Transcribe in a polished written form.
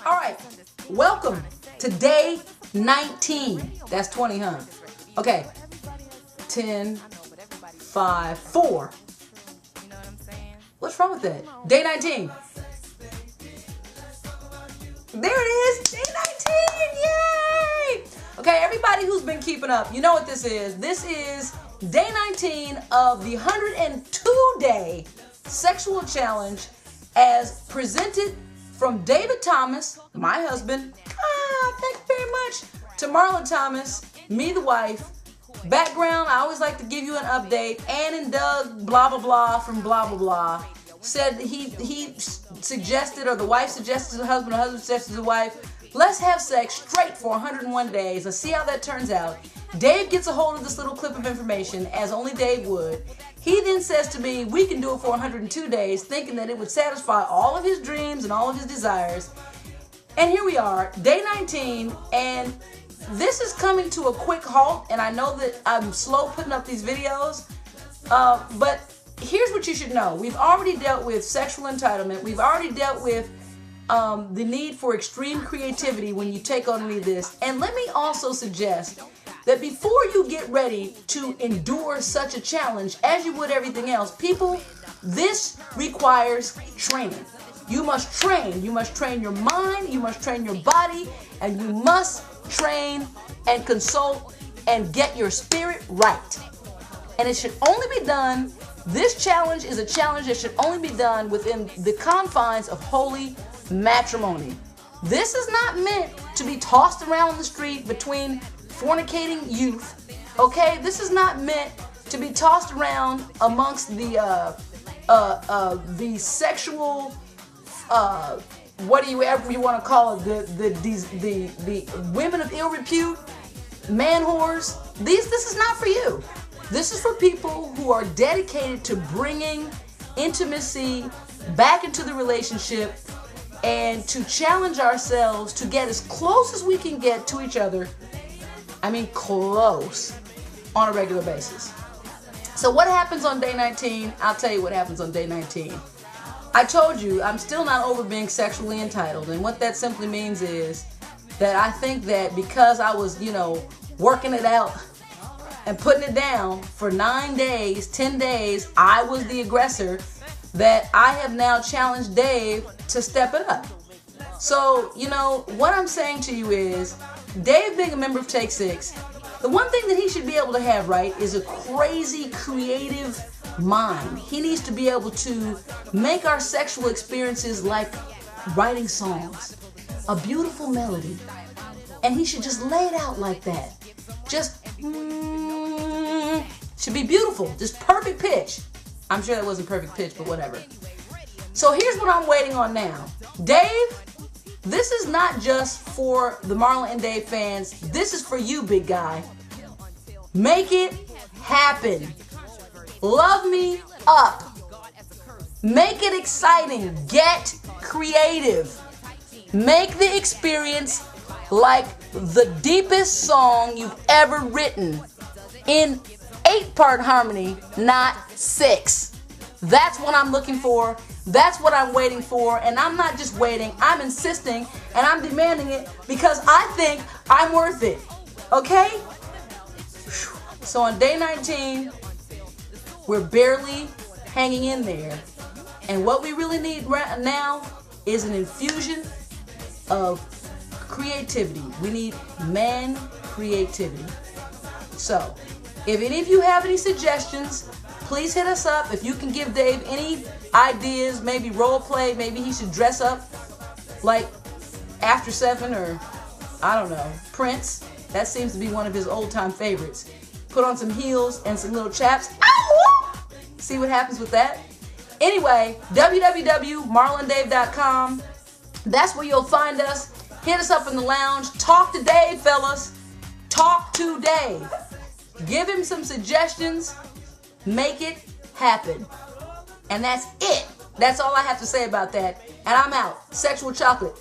All right, welcome to day 19. That's 20, huh? Okay, 10, 5, 4. What's wrong with that? Day 19. There it is, day 19, yay! Okay, everybody who's been keeping up, you know what this is. This is day 19 of the 102-day sexual challenge as presented from David Thomas, my husband, thank you very much, to Marla Thomas, me the wife. Background, I always like to give you an update. Ann and Doug, blah, blah, blah, from blah, blah, blah, said he suggested, or the wife suggested to the husband, or the husband suggested to the wife, let's have sex straight for 101 days. Let's see how that turns out. Dave gets a hold of this little clip of information, as only Dave would. He then says to me, we can do it for 102 days, thinking that it would satisfy all of his dreams and all of his desires. And here we are, day 19, and this is coming to a quick halt, and I know that I'm slow putting up these videos, but here's what you should know. We've already dealt with sexual entitlement. We've already dealt with the need for extreme creativity when you take on any of this. And let me also suggest that before you get ready to endure such a challenge, as you would everything else, people, this requires training. You must train. You must train your mind, you must train your body, and you must train and consult and get your spirit right. And it should only be done, this challenge is a challenge that should only be done within the confines of holy matrimony. This is not meant to be tossed around the street between fornicating youth, okay? This is not meant to be tossed around amongst the sexual, whatever you want to call it, the women of ill repute, man whores. This is not for you. This is for people who are dedicated to bringing intimacy back into the relationship and to challenge ourselves to get as close as we can get to each other. I mean close, on a regular basis. So what happens on day 19? I'll tell you what happens on day 19. I told you I'm still not over being sexually entitled, and what that simply means is that I think that because I was, working it out and putting it down for 9 days, 10 days, I was the aggressor, that I have now challenged Dave to step it up. So, what I'm saying to you is, Dave being a member of Take 6, the one thing that he should be able to have, right, is a crazy creative mind. He needs to be able to make our sexual experiences like writing songs, a beautiful melody, and he should just lay it out like that. Just should be beautiful, just perfect pitch. I'm sure that wasn't perfect pitch, but whatever. So here's what I'm waiting on now. Dave, this is not just for the Marla and Dave fans. This is for you, big guy. Make it happen. Love me up. Make it exciting. Get creative. Make the experience like the deepest song you've ever written in 8-part harmony, not 6. That's what I'm looking for. That's what I'm waiting for. And I'm not just waiting. I'm insisting and I'm demanding it because I think I'm worth it. Okay? So on day 19, we're barely hanging in there. And what we really need right now is an infusion of creativity. We need man creativity. So, if any of you have any suggestions, please hit us up. If you can give Dave any ideas, maybe role play, maybe he should dress up like After 7 or, I don't know, Prince. That seems to be one of his old-time favorites. Put on some heels and some little chaps. Ow! See what happens with that. Anyway, www.marlandave.com. That's where you'll find us. Hit us up in the lounge. Talk to Dave, fellas. Talk to Dave. Give him some suggestions. Make it happen. And that's it. That's all I have to say about that. And I'm out. Sexual chocolate.